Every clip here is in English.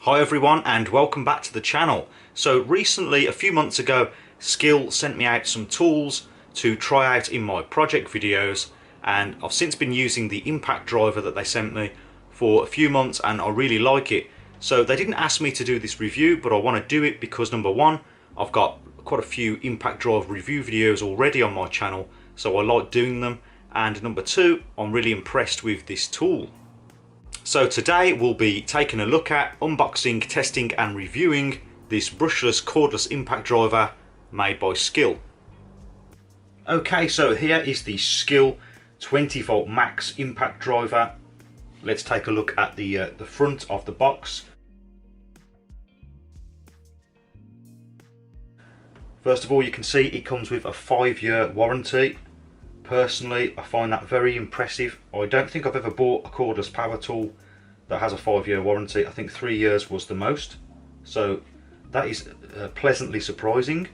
Hi everyone and welcome back to the channel. So recently, a few months ago, Skil sent me out some tools to try out in my project videos, and I've since been using the impact driver that they sent me for a few months and I really like it. So they didn't ask me to do this review, but I want to do it because number one, I've got quite a few impact driver review videos already on my channel, so I like doing them, and number two, I'm really impressed with this tool. So today we'll be taking a look at unboxing, testing and reviewing this brushless cordless impact driver made by Skil. Okay, so here is the Skil 20 volt max impact driver. Let's take a look at the front of the box. First of all, you can see it comes with a 5-year warranty. Personally, I find that very impressive. I don't think I've ever bought a cordless power tool that has a 5-year warranty. I think 3 years was the most. So that is pleasantly surprising.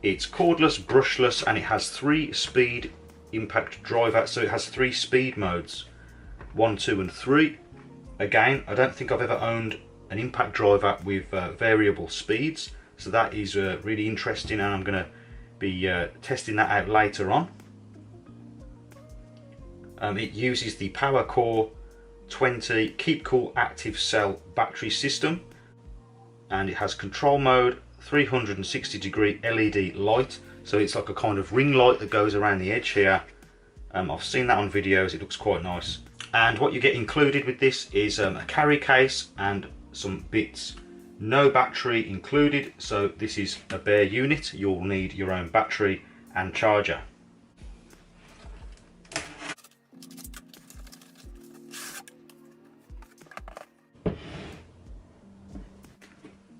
It's cordless, brushless, and it has 3-speed impact driver. So it has 3 speed modes, 1, 2 and 3. Again, I don't think I've ever owned an impact driver with variable speeds. So that is really interesting, and I'm going to be testing that out later on. It uses the PowerCore 20 Keep Cool Active Cell battery system, and it has control mode, 360 degree LED light, so it's like a kind of ring light that goes around the edge here. I've seen that on videos, it looks quite nice. And what you get included with this is a carry case and some bits. No battery included, so this is a bare unit. You'll need your own battery and charger.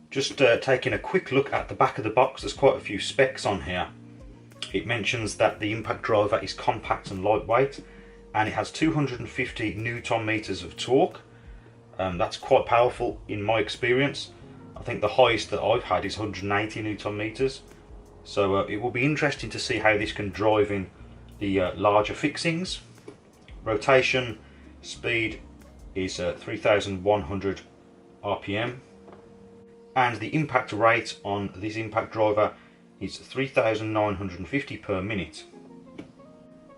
Just taking a quick look at the back of the box, there's quite a few specs on here. It mentions that the impact driver is compact and lightweight, and it has 250 Newton meters of torque. That's quite powerful in my experience. I think the highest that I've had is 180 Newton meters. So it will be interesting to see how this can drive in the larger fixings. Rotation speed is 3100 RPM. And the impact rate on this impact driver is 3,950 per minute.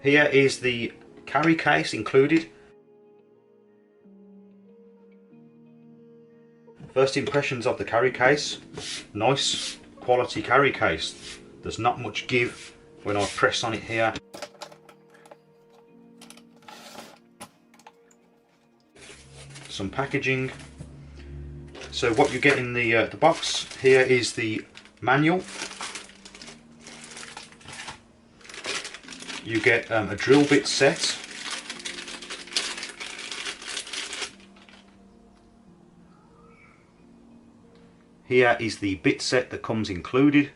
Here is the carry case included. First impressions of the carry case: nice quality carry case. There's not much give when I press on it here. Some packaging. So what you get in the box here is the manual. You get a drill bit set. Here is the bit set that comes included.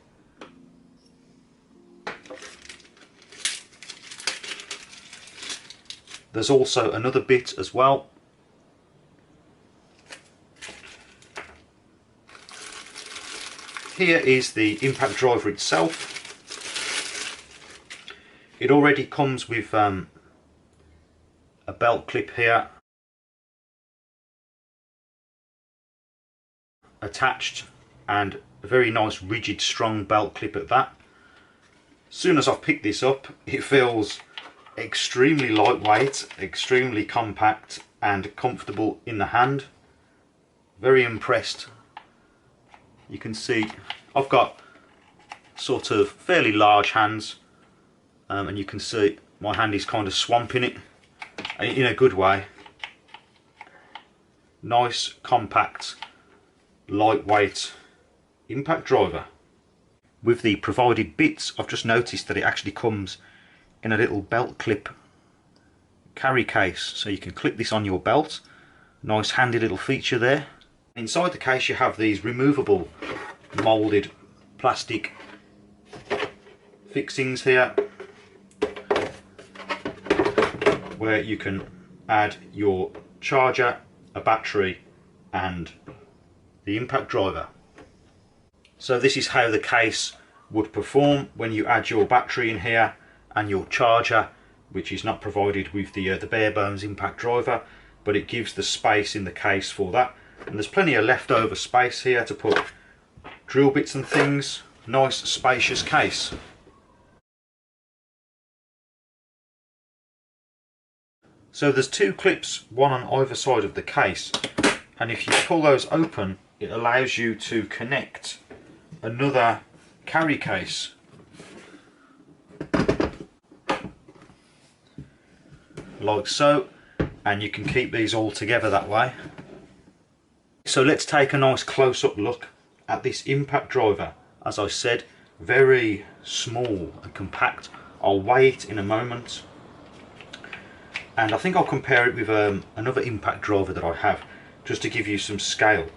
There's also another bit as well. Here is the impact driver itself. It already comes with a belt clip here attached, and a very nice rigid strong belt clip at that. As soon as I've picked this up, it feels extremely lightweight, extremely compact and comfortable in the hand. Very impressed. You can see I've got sort of fairly large hands, and you can see my hand is kind of swamping it in a good way. Nice, compact, lightweight impact driver. With the provided bits, I've just noticed that it actually comes in a little belt clip carry case, so you can clip this on your belt. Nice handy little feature there. Inside the case you have these removable moulded plastic fixings here, where you can add your charger, a battery and the impact driver. So this is how the case would perform when you add your battery in here and your charger, which is not provided with the bare bones impact driver, but it gives the space in the case for that. And there's plenty of leftover space here to put drill bits and things. Nice spacious case. So there's two clips, one on either side of the case, and if you pull those open it allows you to connect another carry case. Like so, and you can keep these all together that way. So let's take a nice close-up look at this impact driver. As I said, very small and compact. I'll weigh it in a moment, and I think I'll compare it with another impact driver that I have, just to give you some scale.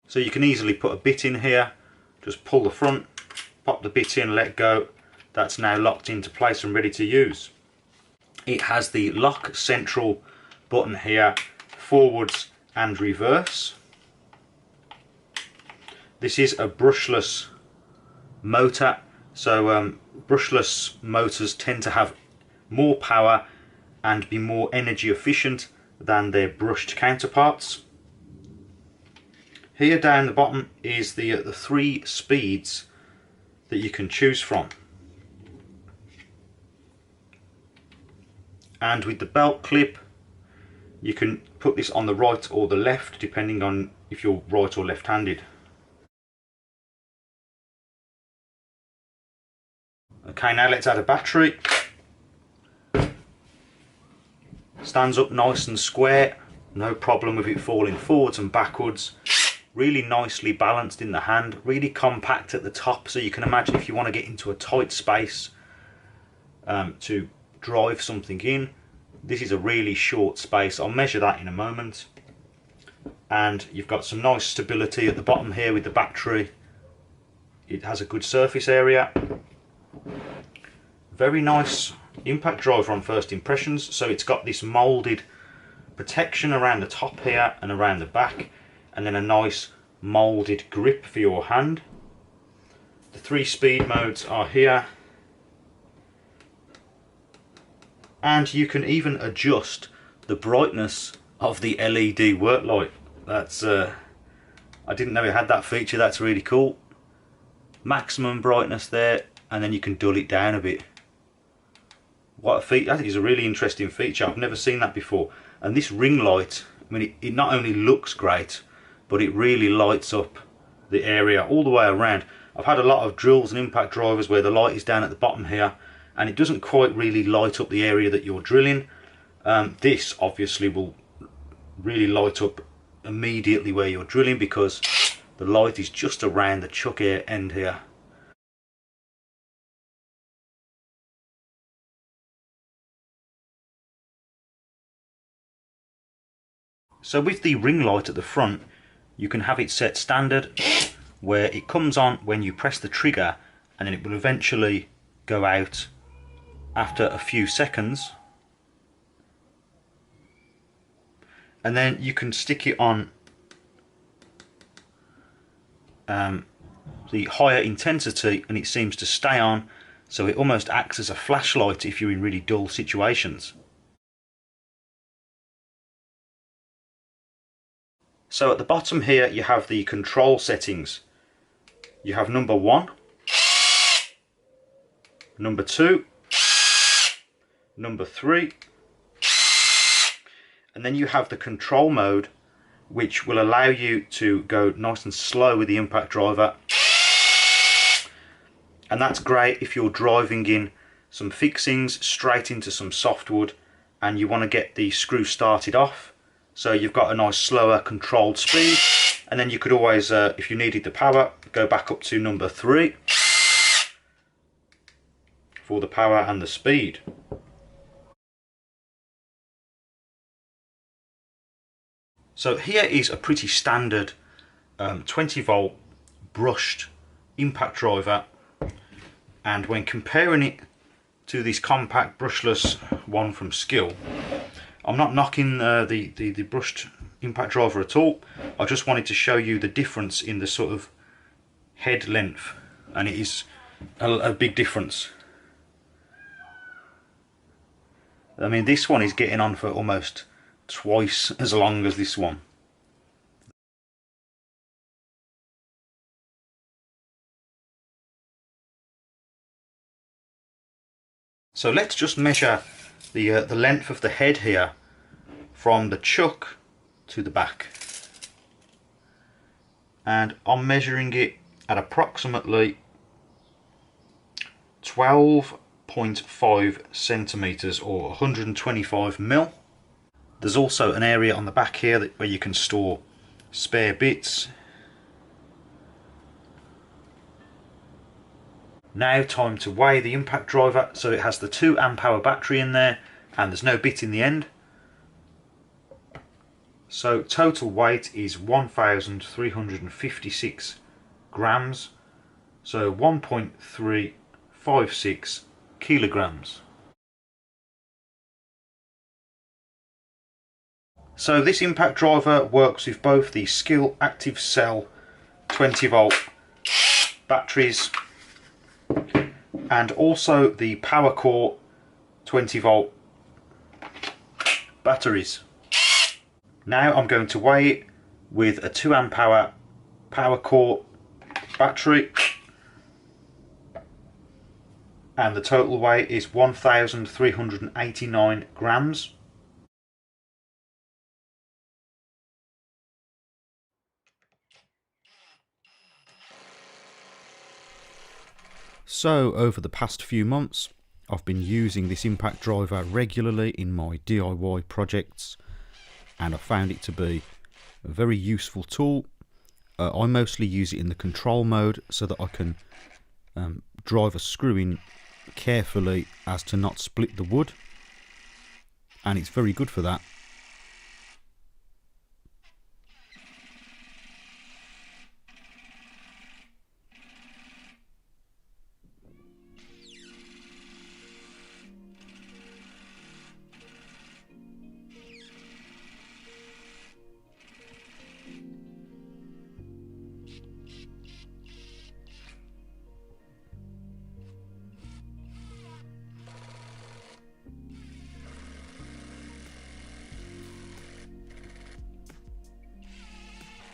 So you can easily put a bit in here, just pull the front, pop the bit in, let go. That's now locked into place and ready to use. It has the lock central button here, forwards and reverse. This is a brushless motor, so brushless motors tend to have more power and be more energy efficient than their brushed counterparts. Here down the bottom is the 3 speeds that you can choose from. And with the belt clip you can put this on the right or the left depending on if you're right or left-handed. Okay, now let's add a battery. Stands up nice and square, no problem with it falling forwards and backwards. Really nicely balanced in the hand, really compact at the top, so you can imagine if you want to get into a tight space to drive something in, this is a really short space. I'll measure that in a moment. And you've got some nice stability at the bottom here with the battery. It has a good surface area. Very nice impact driver on first impressions. So it's got this moulded protection around the top here and around the back, and then a nice moulded grip for your hand. The 3 speed modes are here, and you can even adjust the brightness of the LED work light. That's I didn't know it had that feature. That's really cool. Maximum brightness there, and then you can dull it down a bit. What a feature! I think it's a really interesting feature. I've never seen that before. And this ring light, I mean, it not only looks great, but it really lights up the area all the way around. I've had a lot of drills and impact drivers where the light is down at the bottom here and it doesn't quite really light up the area that you're drilling. This obviously will really light up immediately where you're drilling because the light is just around the chuck end here. So with the ring light at the front, you can have it set standard where it comes on when you press the trigger and then it will eventually go out after a few seconds. And then you can stick it on the higher intensity and it seems to stay on, so it almost acts as a flashlight if you're in really dull situations. So at the bottom here you have the control settings. You have number 1, number 2, number 3, and then you have the control mode, which will allow you to go nice and slow with the impact driver. And that's great if you're driving in some fixings straight into some softwood and you want to get the screw started off. So you've got a nice slower controlled speed, and then you could always, if you needed the power, go back up to number 3 for the power and the speed. So here is a pretty standard 20 volt brushed impact driver, and when comparing it to this compact brushless one from Skil, I'm not knocking the brushed impact driver at all. I just wanted to show you the difference in the sort of head length, and it is a big difference. I mean, this one is getting on for almost twice as long as this one. So let's just measure the length of the head here from the chuck to the back. And I'm measuring it at approximately 12.5 centimeters or 125 mil. There's also an area on the back here where you can store spare bits. Now time to weigh the impact driver. So it has the 2 amp hour battery in there and there's no bit in the end. So total weight is 1,356 grams. So 1.356 kilograms. So this impact driver works with both the Skil active cell 20 volt batteries and also the power core 20 volt batteries. Now I'm going to weigh it with a 2 amp hour power core battery, and the total weight is 1,389 grams. So over the past few months I've been using this impact driver regularly in my DIY projects, and I found it to be a very useful tool. I mostly use it in the control mode so that I can drive a screw in carefully as to not split the wood, and it's very good for that.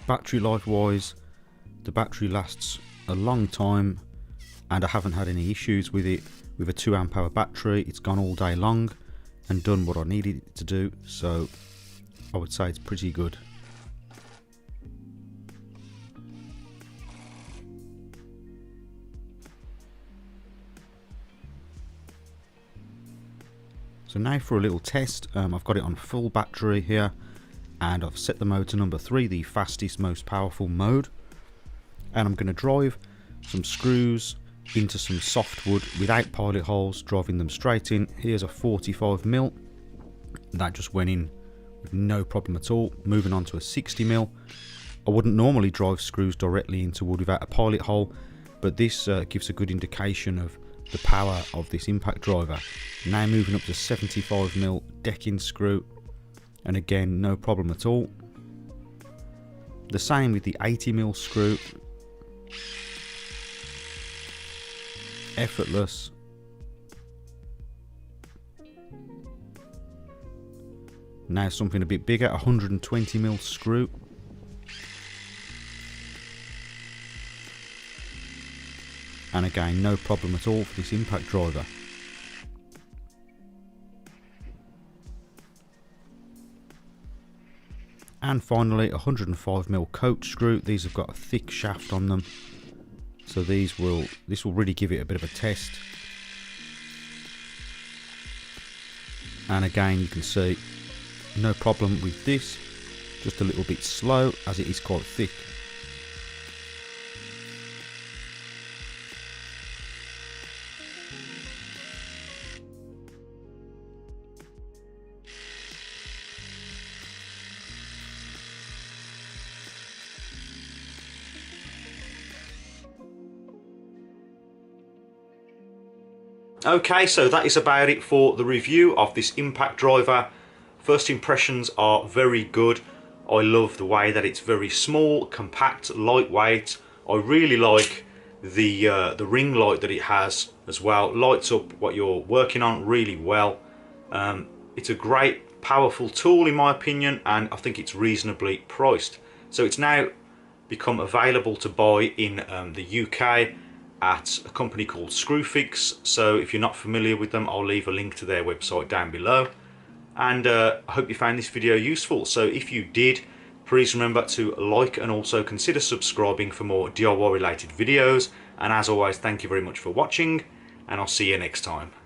Battery life wise, the battery lasts a long time and I haven't had any issues with it. With a 2 amp hour battery, it's gone all day long and done what I needed it to do, so I would say it's pretty good. So now for a little test. I've got it on full battery here and I've set the mode to number 3, the fastest, most powerful mode, and I'm going to drive some screws into some softwood without pilot holes, driving them straight in. Here's a 45 mil, that just went in with no problem at all. Moving on to a 60 mil. I wouldn't normally drive screws directly into wood without a pilot hole, but this gives a good indication of the power of this impact driver. Now moving up to 75 mil decking screw, and again no problem at all. The same with the 80 mil screw, effortless. Now something a bit bigger, 120 mil screw. And again no problem at all for this impact driver. And finally 105 mil coach screw. These have got a thick shaft on them, so this will really give it a bit of a test. And again you can see no problem with this, just a little bit slow as it is quite thick. Okay, so that is about it for the review of this impact driver. First impressions are very good. I love the way that it's very small, compact, lightweight. I really like The ring light that it has as well lights up what you're working on really well. It's a great powerful tool in my opinion, and I think it's reasonably priced. So it's now become available to buy in the UK at a company called Screwfix. So if you're not familiar with them, I'll leave a link to their website down below. And I hope you found this video useful. So if you did, please remember to like and also consider subscribing for more DIY related videos. And as always, thank you very much for watching, and I'll see you next time.